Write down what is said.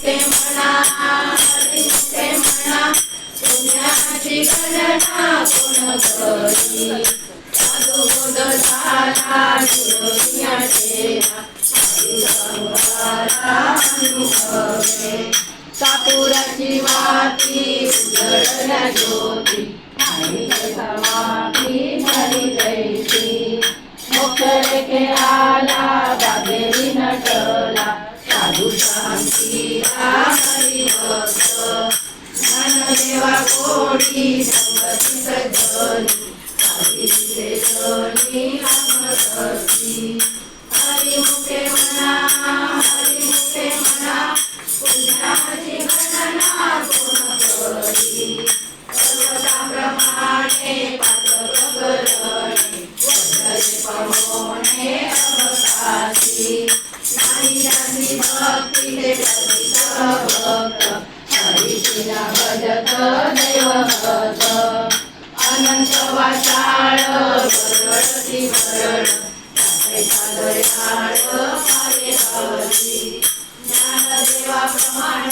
मुखे म्हणा हरिमुखे म्हणा पुण्याची गणना कोण करी साधू बोध झाला दुनिया ठेवा अनुभवे कापुराची वाती उजळल्या ज्योती आणि समाधी झाली जैसी मोक्षरे खेळाला बागेरी नटला साधू शांतीला हरिभक्त ज्ञानदेवा कोडी संगती सज्जनी हरिशेषणी आत्मसती हरिमुखे म्हणा हरिमुखे म्हणा पुण्याची गणना कोण करी पर्वताप्रमाणे पातप्रकरणे वज्रे पवने अवकाशी नाही ज्यांनी भक्ती ते प्रसिद्ध भक्त हरिशिला भजत दैवभक्त अनंत वाचाळ वरळती वरळ दयाळ हरी ज्ञानदेवा प्रमाण